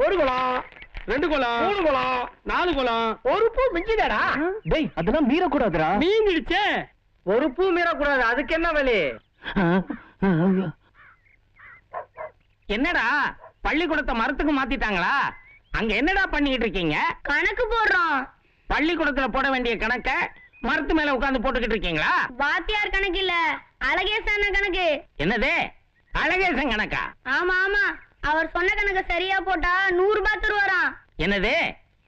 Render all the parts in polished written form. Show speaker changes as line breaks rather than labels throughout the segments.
ஒரு குளம், 2 குளம், 3 குளம், 4 குளம். ஒரு பூ மிஞ்சிதாடா.
டேய் அதெல்லாம் மீறக்கூடாதுடா.
மீறிடுச்சே. ஒரு பூ மீறக்கூடாது, அதுக்கு என்ன வழி? என்னடா பள்ளிக்கூடத்தை மரத்துக்கு மாத்திட்டாங்களா? அங்க என்னடா பண்ணிக்கிட்டு இருக்கீங்க?
கணக்கு போடுறோம்.
பள்ளிக்கூடத்துல போட வேண்டிய கணக்க மரத்து மேல உட்கார்ந்து போட்டுக்கிட்டு இருக்கீங்களா?
வாத்தியார் கணக்கு இல்ல, அழகேசன் கணக்கு.
என்னது அழகேசன் கணக்கா?
ஆமா ஆமா, அவர் சொன்ன கணக்கு சரியா போட்டா 100 ரூபாய் தருவாராம்.
என்னது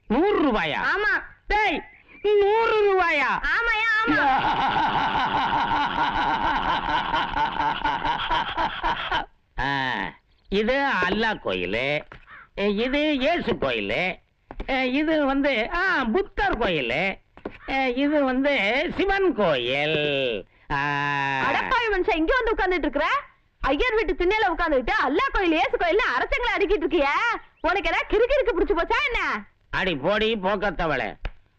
100 ரூபாயா?
ஆமா.
டேய் 100 ரூபாயா?
ஆமாயா ஆமா.
இது அல்லா கோயில், இது இயேசு கோயில், இது வந்து புத்தர் கோயில், இது வந்து சிவன் கோயில்.
அடப்பாவி மனுஷன் இங்க வந்து உட்கார்ந்துட்டு இருக்கற? ஐயர் வீட்டு திண்ணையில உட்கார்ந்துட்டு அல்லா கோயில் இயேசு கோயில் அரசங்களை அடிக்கிட்டு இருக்கிய? உனக்கு என்ன கிறுகிறுக்கு பிடிச்சு போச்சா என்ன?
அடி போடி போக்கத்தவளே.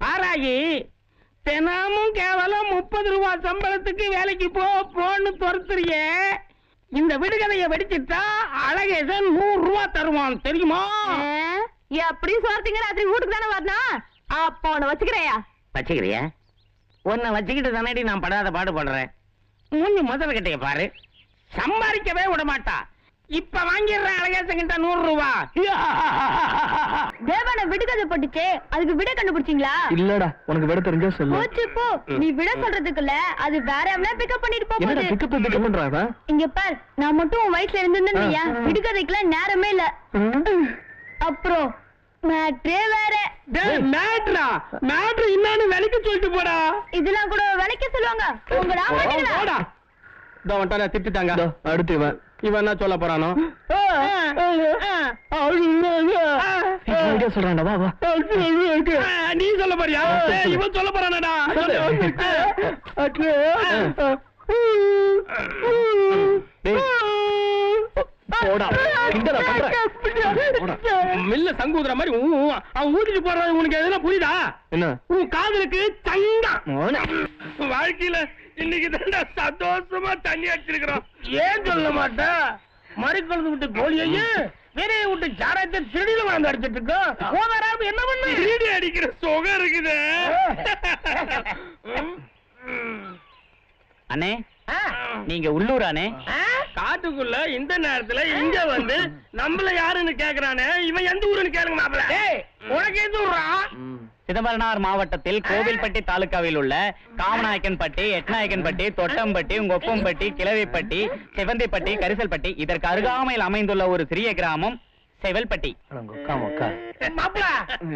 ஆராயி தினமும் கேவலம் 30 ரூபாய் சம்பளத்துக்கு வேலைக்கு போன்னு துரத்துறியே. இந்த விடுகதையை வெடிச்சிட்டா அழகேசன் 100 ரூபாய் தருவான் தெரியுமா?
எப்படி சொல்றீங்க? ராத்திரி வீட்டுக்கு தானே வரணும். அப்போ உன்னை வச்சுக்கிறையா?
வச்சுக்கிறியா? உன்னை வச்சுக்கிட்டு தானடி நான் படாத பாடு படுறேன். மூஞ்சி முதல் கிட்டைய பாரு, சம்பாதிக்கவே விட மாட்டா. இப்ப வாங்கிடுறேன் அழகேசன் கிட்ட 100 ரூபாய்.
தேவான விடுகதை போட்டுச்சு, அதுக்கு விட கண்டுபிடிச்சீங்களா?
இல்லடா, உனக்கு விட தெரிஞ்சா சொல்லு.
போச்சு போ. நீ விட சொல்றதுக்குள்ள அது வேற எவனா பிக்கப் பண்ணிட்டு போகுது.
என்னடா பிக்கப் பண்றாங்க?
இங்க பார், நான் மட்டும் உன் வயசுல இருந்திருந்தேன்யா விடுகதைக்குலாம் நேரமே இல்ல. அப்புறம் மேட்ரே வேற.
மேட்ரா? மேட்ரு என்னன்னு விலைக்கு சொல்லிட்டு போடா.
இதெல்லாம் கூட விலைக்கு சொல்லுவாங்க. உங்கடா
போடா. இதோ வந்துட்டானே, திட்டுட்டாங்க.
அடுத்து
இவன் என்ன சொல்ல போறானோ?
சொல்றான்டா, வா வா.
நீ சொல்ல போறியா? இவன் சொல்ல போறானடா. மில்ல சங்கூதுற மாதிரி அவன் ஊட்டிட்டு போறான். உனக்கு எதுனா புரியுதா?
என்ன
உன் காதலுக்கு தங்கம். வாழ்க்கையில இன்னைக்கு தான் சந்தோஷமா தண்ணி அடிச்சிருக்கிறோம். ஏன் சொல்ல மாட்டேன்? மறிக்கொழுந்து விட்டு கோழியையே வேறைய விட்டு சாராயத்தை திருடியில வாழ்ந்து அடிச்சிட்டு இருக்கோம். என்ன பண்ணு? திருடி அடிக்கிற சுகம் இருக்குது.
அண்ணே, நீங்க உள்ளூரானே?
காட்டுக்குள்ள இந்த நேரத்துல இங்க வந்து நம்மள யாருன்னு கேக்குறானே. இவன் எந்த ஊருன்னு கேளுங்க மாப்பிள. உனக்கு எந்த ஊரா?
சிதம்பரனார் மாவட்டத்தில் கோவில்பட்டி தாலுகாவில் உள்ள காமநாயக்கன்பட்டி, எட்நாயக்கன்பட்டி, தொட்டம்பட்டி, ஒப்பம்பட்டி, கிளவிப்பட்டி, செவந்திப்பட்டி, கரிசல்பட்டி இதற்கு அருகாமையில் அமைந்துள்ள ஒரு சிறிய கிராமம் செவல்பட்டி.
மாப்பிள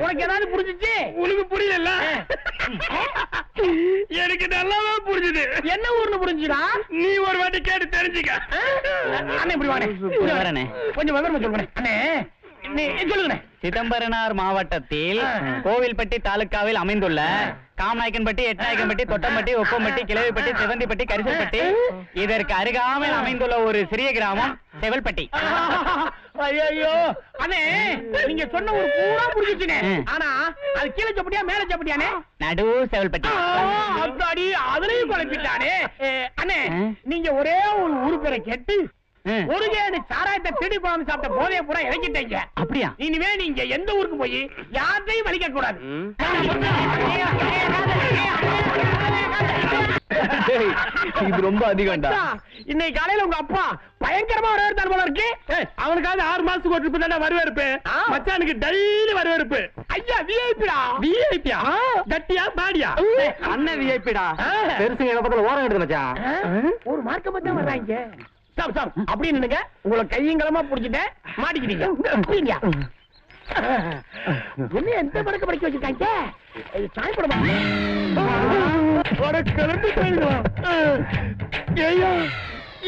உனக்கு ஏதாவது புரிஞ்சுச்சு? உனக்கு புரியல? எனக்கு நல்லாவே புரிஞ்சுது. என்ன ஊர்னு புரிஞ்சுடா? நீ ஒரு வாட்டி கேட்டு தெரிஞ்சுக்க. அண்ணே இப்படி வானே, கொஞ்சம் விவரமா சொல்லுங்க அண்ணே. சொல்லுங்க.
சிதம்பரனார் மாவட்டத்தில் கோவில்பட்டி தாலுகாவில் அமைந்துள்ள காமநாயக்கன்பட்டி, எட்நாயக்கன்பட்டி, தொட்டம்பட்டி, ஒப்பம்பட்டி, கிளவிப்பட்டி, செவந்திப்பட்டி, கரிசல்பட்டி இதற்கு அருகாமையில் அமைந்துள்ள ஒரு சிறிய கிராமம் செவல்பட்டி.
ஐயோ அண்ணே, நீங்க சொன்ன ஒரு பூரா புரிஞ்சுச்சுனே. ஆனா அது கீழே சப்பட்டியா மேல சப்பட்டியானே?
நடு செவல்பட்டி.
அத்தாடி, அதுலயும் குழப்பிட்டானே. அண்ணே நீங்க ஒரே ஒரு ஊரு பேரை கேட்டு ஒரு கேடு சாராயத்தை திருடி போகாம சாப்பிட்ட போதைய பூரா இறக்கிட்டீங்க.
அப்படியா?
இனிமே நீங்க எந்த ஊருக்கு போய் யாரையும் வலிக்க கூடாது.
இது ரொம்ப அதிகம்டா.
இன்னைக்கு காலையில உங்க அப்பா பயங்கரமா வரவேற்பார் போல இருக்கு. அவனுக்காவது 6 மாசத்துக்கு ஒரு ட்ரிப் தான் வரவேற்பு. மச்சானுக்கு டெய்லி வரவேற்பு. ஐயா விஐபிடா. விஐபியா? கட்டியா பாடியா?
அண்ணன் விஐபிடா. பெருசுங்க என்ன பக்கத்துல ஓரம் எடுத்து மச்சான்.
ஒரு மார்க்க மச்சான் வர்றாங்க. சாப் சாப் அப்படி நின்னுங்க. உங்களை கையங்களமா புடிச்சிட்டேன், மாட்டிக்கிட்டீங்க. என்ன எந்த படக்க படிக்க வச்சிருக்காங்க? சாயப்படமா கிளம்பி போயிடுவோம்.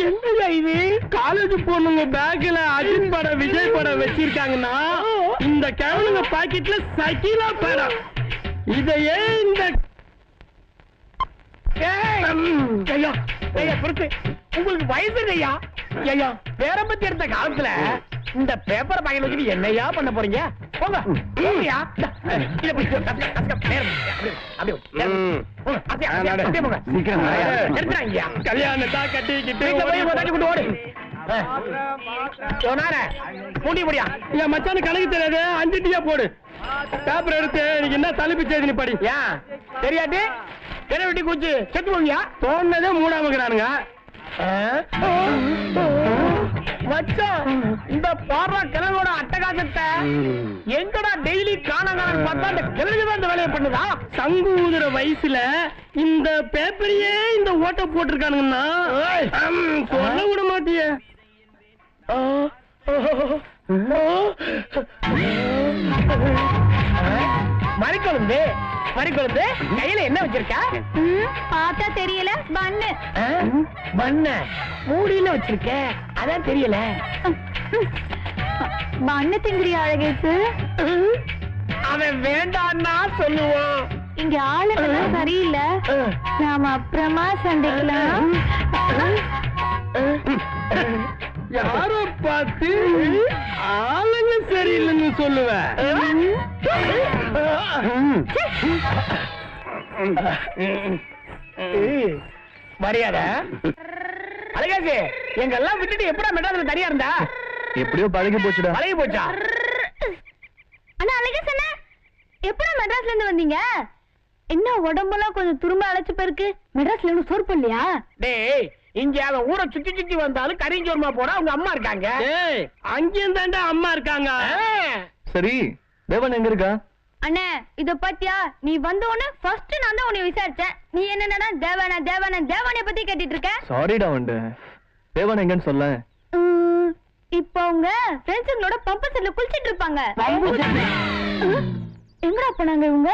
எங்கயா இது? காலேஜ் போனுங்க பேக்ல அஜித் படம், விஜய் படம் வச்சிருக்காங்கன்னா இந்த கிழவனுங்க பாக்கெட்ல சகிலா படம். இதையே இந்த உங்களுக்கு வயசு இல்லையா? ஐயா பேரம் பத்தி எடுத்த காலத்துல இந்த பேப்பர் பாக்கெட் வச்சுட்டு என்னையா பண்ண போறீங்க? போங்க போங்கயா. கல்யாணத்தா கட்டிக்கிட்டு ஓடு. பூட்டி முடியா என் மச்சானு கணக்கு தெரியாது 5 டீயா போடு பேப்பர் எடுத்து எனக்கு என்ன தலைப்பு செய்தி நீ படி ஏன் தெரியாட்டி கிண வெட்டி கூச்சு செத்து போவியா தோணுனதே மூடாமக்கிறானுங்க மச்சான் இந்த பாடுற கிழவோட அட்டகாசத்தை எங்கடா டெய்லி காணாங்கன்னு பார்த்தா அந்த கிழவுதான் இந்த வேலையை பண்ணுதா சங்கு ஊதுற வயசுல இந்த பேப்பரையே இந்த ஓட்ட போட்டிருக்கானுங்கன்னா சொல்ல விட மாட்டிய மறிக்கொழுந்து மறிக்கொழுந்து கையில என்ன வச்சிருக்கா
பார்த்தா தெரியல பண்ணு
பண்ண மூடியில வச்சிருக்க அதான் தெரியல
பண்ணு திங்கிறியா அழகேசு
அவன் வேண்டான்னா சொல்லுவான்
இங்க ஆளுங்கெல்லாம் சரியில்லை நாம அப்புறமா சண்டைக்கலாம்
யாரோ பார்த்து ஆளுங்க சரியில்லைன்னு சொல்லுவேன் மரியாதை அழகாச்சு எங்கெல்லாம் விட்டுட்டு எப்படா மெட்ராஸ்ல தனியா இருந்தா
எப்படியோ பழகி போச்சுடா
பழகி போச்சா
அண்ணா அழகேசு அண்ணா எப்படா மெட்ராஸ்ல இருந்து வந்தீங்க என்ன உடம்பெல்லாம் கொஞ்சம் துரும்ப அழைச்சு போயிருக்கு மெட்ராஸ்ல இருந்து சோறு பண்ணலையா
டேய் இங்க அவன் ஊரை சுத்தி சுத்தி வந்தாலும் கரிஞ்சோர்மா போனா அவங்க அம்மா இருக்காங்க அங்கேயும் தாண்டா அம்மா இருக்காங்க
சரி தேவன் எங்க இருக்கா
அண்ணே இத பாத்தியா நீ வந்த உடனே ஃபர்ஸ்ட் நான் தான் உன்னை விசாரிச்சேன் நீ என்னன்னா தேவான தேவான தேவானைய பத்தி கேட்டிட்டு இருக்க
சாரிடா வந்து தேவன் எங்கன்னு சொல்ல
இப்போ அவங்க ஃப்ரெண்ட்ஸுங்களோட பம்பு செட்ல குளிச்சிட்டு இருப்பாங்க எங்கடா போனாங்க இவங்க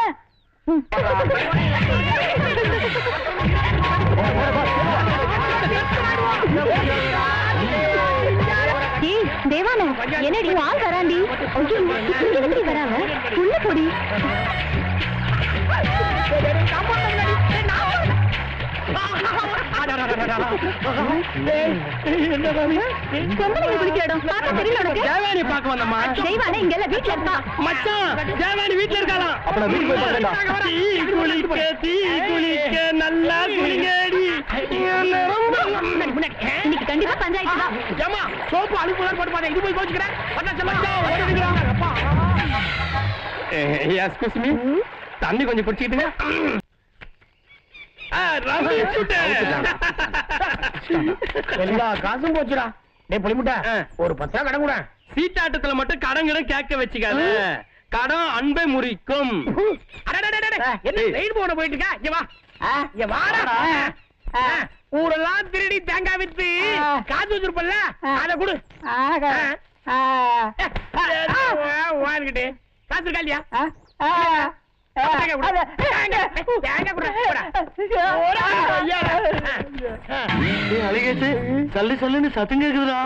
தேவான என்னடி ஆள் வராண்டி எப்படி வராங்க உள்ள போடி
தேவானி பாக்க வந்தம்மா
தெய்வான இங்க எல்லாம் வீட்டுல இருக்கா
மச்சான் தேவானி வீட்டுல இருக்காளாம்
அப்ப நான் வீட்டுக்கு போய் பார்க்கறேன்டா
தீ குளிக்க நல்லா குளிங்கடி
இன்னைக்கு கண்டிப்பா பஞ்சாயத்து தான்
ஏமா சோப்பு அழுப்புலாம் போட்டு பாத்தா இது போய் கோச்சுக்கிறேன் எக்ஸ்கியூஸ் மீ தண்ணி கொஞ்சம் குடிச்சிட்டுங்க எல்லா காசும் போச்சுடா டேய் புளிமுட்டை ஒரு 10 ரூபா கடன் கூட சீட்டாட்டத்துல மட்டும் கடன் கேட்க வச்சுக்காத கடன் அன்பை முறிக்கும் என்ன ரைடு போட போயிட்டு இருக்கா இங்க வா இங்க வாடா ஊரெல்லாம் திருடி தேங்காய் வித்து காசு வச்சிருப்பல்ல அத கொடு வாங்கிட்டு காசு இருக்கா இல்லையா
சொல்லி சொல்லுன்னு சத்தம் கேக்குதுடா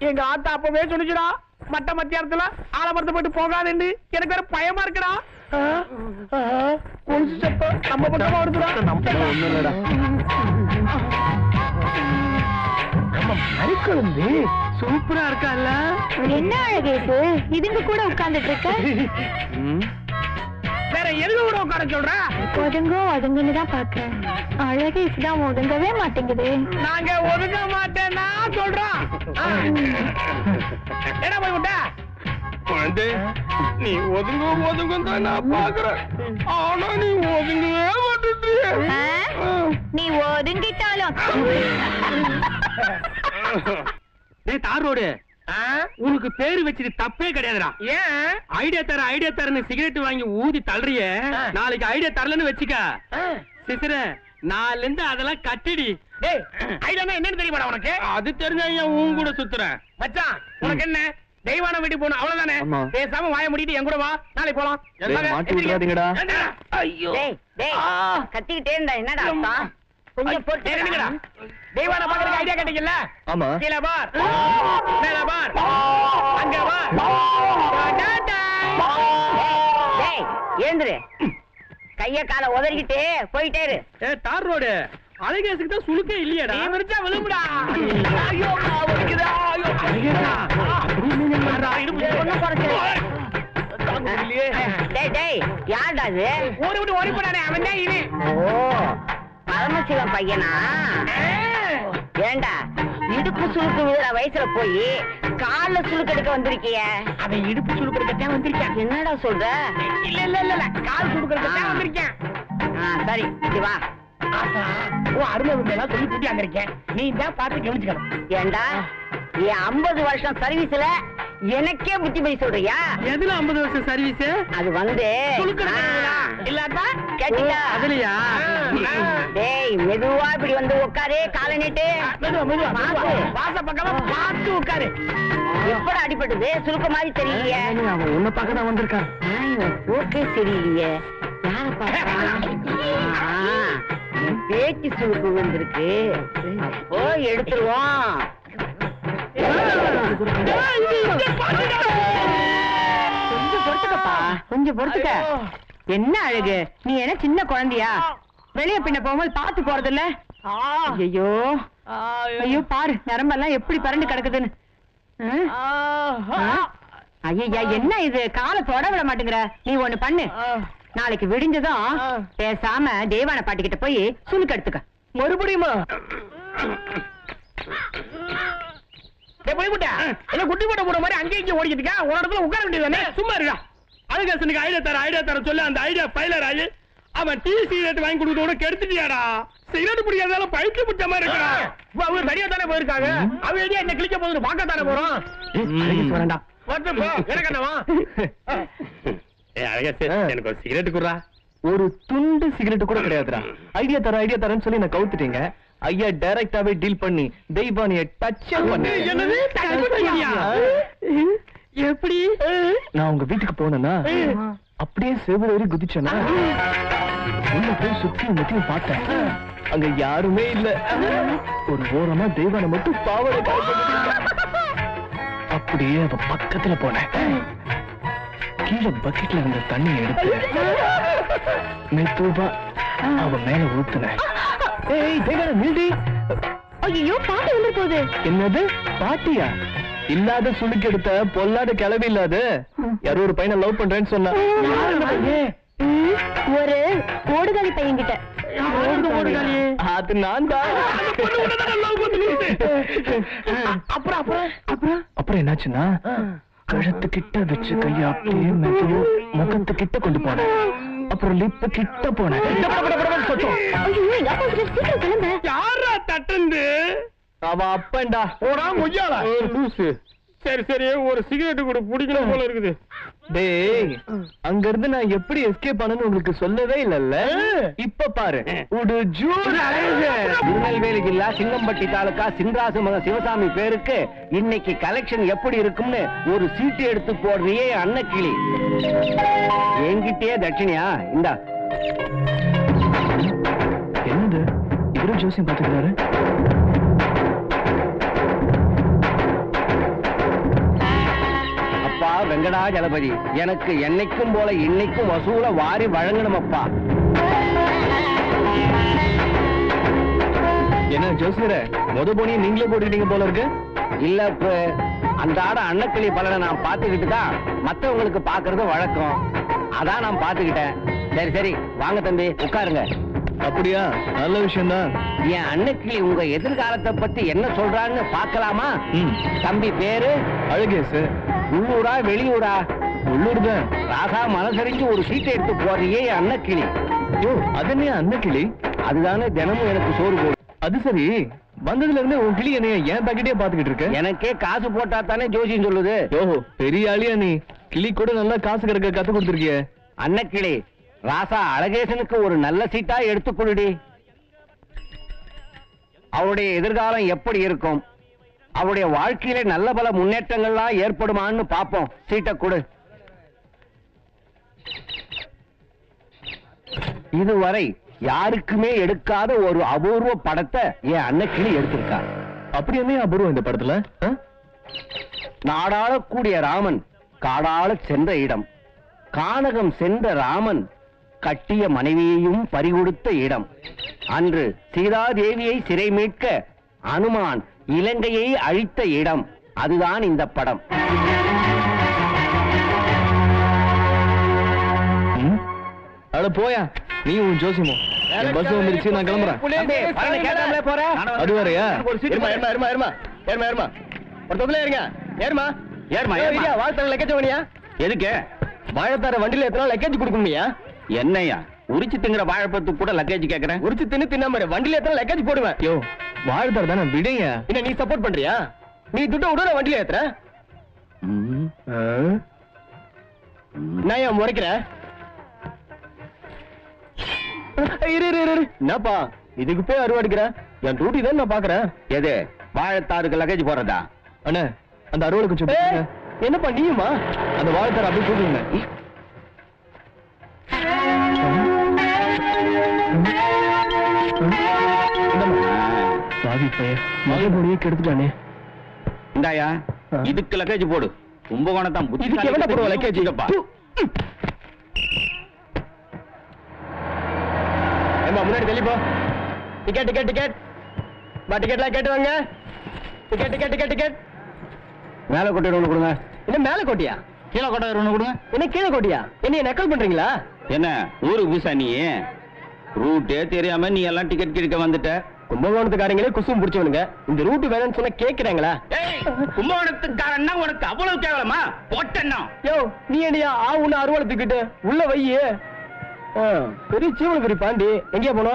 எங்க ஆத்தா அப்பவே சொல்லிச்சுடா மட்ட மத்தியானத்துல ஆலமரத்தை போட்டு போகாதுன்னு எனக்கு வேற பயமா இருக்குடா நம்ம பக்கமா வருதுடா மறிக்கொழுந்து சூப்பரா இருக்கால
என்ன அழகேசு இதுங்க கூட உட்கார்ந்துட்டு இருக்க
வேற எதுல கூட உட்கார சொல்ற
ஒதுங்கோ ஒதுங்குன்னு தான் பாக்குறேன் அழகேசு தான் ஒதுங்கவே மாட்டேங்குது
நாங்க ஒதுங்க மாட்டேன்னா சொல்றோம் என்ன போய் விட்ட குழந்தை நீ ஒதுங்க ஒதுங்க தான் நான் பாக்குறேன் ஆனா நீ ஒதுங்கவே மாட்டேங்கிறியே
நீ ஒதுங்கிட்டாலும்
டேய் தார் ரோடு உனக்கு பேரு வச்சது தப்பே கிடையாதுடா ஏன் ஐடியா தரன்னு சிகரெட் வாங்கி ஊதி தள்ளுறிய நாளைக்கு ஐடியா தரலன்னு வச்சுக்க சிசிர நாலுல இருந்து அதெல்லாம் கட்டிடி டேய் ஐடியா என்னன்னு தெரியுமாடா உனக்கு அது தெரிஞ்ச உன் கூட சுத்துறேன் மச்சான் உனக்கு என்ன தெய்வான வீட்டு போகணும் அவ்வளவுதானே பேசாம வாய முடிட்டு என் கூட வா நாளைக்கு போலாம்
மாட்டி விடாதீங்கடா
ஐயோ
கத்திக்கிட்டே இருந்தா என்னடா அர்த்தம் கொஞ்சம் போட்டு
தெய்வான பாக்குறதுக்கு ஐடியா கேட்டீங்கல்ல
ஆமா
கீழே பார் மேல பார் அங்க பார்
ஏந்திரு கைய கால உதறிக்கிட்டு போயிட்டே இரு
தார் ரோடு அழகேசுக்கு தான் சுளுக்கே இல்லையாடா நீ விரிச்சா விழுமுடா ஐயோ வலிக்குதா ஐயோ
யாருடா இது
ஊரை விட்டு ஓடி போனானே அவன் தான் இவன்
பரமசிவன் பையனா
ஏண்டா இடுப்பு சுளுக்கு விழுற வயசுல போய் கால்ல சுளுக்கு எடுக்க வந்திருக்கிய?
அவன் இடுப்பு சுடுக்கிறதுக்கு வந்திருக்கேன்.
என்னடா சொல்ற?
இல்ல இல்ல இல்ல இல்ல கால் சுடுக்கிறதுக்கு வந்திருக்கேன்.
சரி இது வா.
ஓ அருமை எல்லாம் சொல்லி கூட்டி வந்திருக்கேன். நீ தான் பார்த்து கவனிச்சுக்கணும்.
ஏண்டா என் 50 வருஷம் சர்வீஸ்ல எனக்கே புத்தி போய் சொல்றியா?
எதுல 50 வருஷம் சர்வீஸ்?
அது வந்து
இல்லாட்டா
கேட்டியா?
அதுலயா?
டேய் மெதுவா இப்படி வந்து உட்காரு, காலை நீட்டு.
மெதுவா மெதுவா வாச பக்கமா பார்த்து உட்காரு.
எப்பட அடிபட்டது? சுருக்க மாதிரி தெரியலையே.
அவன் உன்னை பார்க்க தான் வந்திருக்கான்.
ஓகே சரியில்லையே. யார பாக்க? பேச்சு சுருக்கு வந்திருக்கு. அப்போ எடுத்துருவோம். கொஞ்சம் பொறுத்துக்கப்பா, கொஞ்சம் பொறுத்துக்க. என்ன அழகு, நீ என்ன சின்ன குழந்தையா? வெளிய பின்ன போகும்போது பார்த்து போறது இல்ல? ஐயோ ஐயோ பாரு நரம்பெல்லாம் எப்படி பரண்டு கிடக்குதுன்னு. ஐயா என்ன இது, காலை தொட விட மாட்டேங்கிற. நீ ஒண்ணு பண்ணு, நாளைக்கு விடிஞ்சதும் பேசாம தேவான பாட்டிக்கிட்ட போய் சுளுக்கு எடுத்துக்க.
மறுபடியுமா? குட்டி போட்ட போற மாதிரி அங்கே இங்கே ஓடிக்கிட்டு இருக்கா. ஒரு இடத்துல உட்கார வேண்டியதானே? சும்மா இருக்கா. அழகேசனுக்கு ஐடியா தர சொல்லி அந்த ஐடியா பைலர் ஆகி அவன் டீ சிகரெட் வாங்கி கொடுத்தோட கெடுத்துட்டியாடா. சிகரெட் பிடிக்காதால பைக்கு பிடிச்ச மாதிரி இருக்கிறான். அவங்க சரியா தானே போயிருக்காங்க. அவன் ஐடியா என்ன கிளிக்க போகுது பார்க்க தானே போறோம். எனக்கு ஒரு சிகரெட் குடுறா.
ஒரு துண்டு சிகரெட் கூட கிடையாதுடா. ஐடியா தரேன்னு சொல்லி நான் கவுத்துட்டீங்க. ஐயா டைரக்டாவே டீல் பண்ணி தெய்வானிய டச் பண்ணி.
என்னது எப்படி?
நான் உங்க வீட்டுக்கு போனேன்னா அப்படியே செவிலேறி குதிச்சேன்னா உள்ள போய் சுத்தியும் முத்தியும் பார்த்தேன். அங்க யாருமே இல்ல. ஒரு ஓரமா தெய்வான மட்டும் பாவடை அப்படியே அவ பக்கத்துல போனேன். கீழே பக்கெட்ல இருந்த தண்ணி எடுத்து மெதுவா அவ மேல ஊத்துனேன். ஏய் தேவன நில்டி.
ஐயோ பாட்டு வந்து போகுது.
என்னது பாட்டியா? இல்லாத சுளுக்கு எடுத்த பொல்லாத கிளவி இல்லாத யாரோ ஒரு பையனை லவ் பண்றேன்னு சொன்னா.
ஒரு ஓடுகாலி பையன்கிட்ட.
அது நான் தான். அப்புறம் என்னாச்சுன்னா கழுத்து கிட்ட வச்சு கைய அப்படியே மெதுவா முகத்து கிட்ட கொண்டு போனேன். அப்புறம் லிப்பு கிட்ட போனேன்.
யாரா தட்டுந்து?
அவ அப்பன்டா.
ஓடா மொய்யாளா? சரி சரி ஒரு சிகரெட் கூட பிடிக்கணும் போல இருக்குது.
டேய் அங்க இருந்து நான் எப்படி எஸ்கேப் பண்ணனும் உங்களுக்கு சொல்லவே இல்லல்ல. இப்ப பாரு உடு ஜூர்.
திருநெல்வேலி ஜில்லா சிங்கம்பட்டி தாலுகா சின்ராசு மக சிவசாமி பேருக்கு இன்னைக்கு கலெக்ஷன் எப்படி இருக்கும்னு ஒரு சீட்டு எடுத்து போடுறியே அன்னக்கிளி. என்கிட்டயே தட்சிணியா இந்தா.
என்னது இவரு ஜோசியம் பாத்துக்கிறாரு?
அப்பா வெங்கடாஜலபதி, எனக்கு என்னைக்கும் போல இன்னைக்கும் வசூல வாரி வழங்கணும் அப்பா.
என்ன ஜோசியர முத போனியை நீங்களே போட்டுக்கிட்டீங்க போல இருக்கு.
இல்ல அன்றாட அன்னக்கிளி பலனை நான் பாத்துக்கிட்டு தான் மத்தவங்களுக்கு பாக்குறது வழக்கம். அதான் நான் பாத்துக்கிட்டேன். சரி சரி வாங்க தம்பி உட்காருங்க.
அப்படியா? நல்ல விஷயம் தான்.
என் அன்னக்கிளி உங்க எதிர்காலத்தை பத்தி என்ன சொல்றான்னு பாக்கலாமா? தம்பி பேரு
அழகேசு.
உள்ளூரா வெளியூரா?
உள்ளூர் தான்.
ராசா மனசரிஞ்சு ஒரு சீட்டை எடுத்து போறியே அன்னக்கிளி.
அதனே அன்னக்கிளி?
அதுதானே தினமும் எனக்கு சோறு போடும்.
அது சரி, வந்ததுல இருந்து உன் கிளி என்னைய ஏன் பாக்கெட்டே பாத்துக்கிட்டு இருக்க?
எனக்கே காசு போட்டா தானே ஜோசியம் சொல்லுது.
ஓஹோ பெரிய ஆளியா நீ. கிளி கூட நல்லா காசு கிடக்க கத்து கொடுத்துருக்கிய.
அன்னக்கிளி ராசா அழகேசனுக்கு ஒரு நல்ல சீட்டா எடுத்து கொடுடி. அவருடைய எதிர்காலம் எப்படி இருக்கும், அவருடைய வாழ்க்கையில நல்ல பல முன்னேற்றங்கள்லாம் ஏற்படுமான்னு பாப்போம். சீட்டை கொடு. இதுவரை யாருக்குமே எடுக்காத ஒரு அபூர்வ படத்தை என் அன்னக்கிளி எடுத்திருக்கா.
அப்படி என்ன அபூர்வம் இந்த படத்துல?
நாடாளக்கூடிய ராமன் காடாள சென்ற இடம், கானகம் சென்ற ராமன் கட்டிய மனைவியையும் பறிகொடுத்த இடம், அன்று சீதாதேவியை சிறை மீட்க அனுமான் இலங்கையை அழித்த இடம், அதுதான் இந்த படம்.
அட போயா நீ உன் ஜோசியமோ. பஸ் வந்துருச்சு, நான் கிளம்புறேன். அது வேறயா?
எதுக்கு
வாழைத்தார வண்டியில எத்தனை லக்கேஜ் கொடுக்கணும்யா?
என்னையா உரிச்சு திங்கிற வாழைப்பழத்துக்கு கூட லக்கேஜ் கேக்குறேன்?
உரிச்சு தின்னாம வண்டியில எத்தனை லக்கேஜ் போடுவேன். யோ வாழைத்தார தானே விடுங்க. என்ன நீ சப்போர்ட் பண்றியா? நீ துட்ட விட நான் வண்டியில ஏத்துற. நான் ஏன் முறைக்கிற? என்னப்பா இதுக்கு போய் அறுவாடிக்கிற? என் டியூட்டி தான் நான் பாக்குறேன்.
எது வாழைத்தாருக்கு லக்கேஜ் போறதா?
அண்ணே அந்த அறுவடை கொஞ்சம் போடுங்க. என்னப்பா நீயுமா? அந்த வாழைத்தார அப்படியே போடுங்க. சாதி பையன் மகபடியே கெடுத்துட்டானே.
இந்தாயா இதுக்கு லக்கேஜ் போடு. கும்பகோணத்தான்
இதுக்கு எவ்வளவு போடுவ லக்கேஜ்? ஏமா முன்னாடி தள்ளி போ. டிக்கெட் டிக்கெட் டிக்கெட் பா, டிக்கெட்லாம் கேட்டு வாங்க. Ticket ticket ticket ticket.
மேல கொட்டை ஒண்ணு கொடுங்க.
என்ன மேல கோட்டியா?
கீழே கொட்டை ஒண்ணு கொடுங்க.
என்ன கீழே கோட்டியா? என்ன நக்கல் பண்றீங்களா?
என்ன ஊருக்கு புதுசா நீ? ரூட்டே தெரியாம நீ எல்லாம் டிக்கெட் கிழக்க வந்துட்ட.
கும்பகோணத்துக்காரங்களே குசும் பிடிச்சவனுங்க. இந்த ரூட் வேணும்னு சொன்னா கேக்குறாங்களா?
கும்பகோணத்துக்காரன்னா உனக்கு அவ்வளவு கேவலமா? போட்டேன்னா
யோ நீ என்னையா ஆ உன்ன அறுவடை தூக்கிட்டு உள்ள வையே. பெரிய சீவன பெரிய பாண்டி எங்கேயா போனோம்?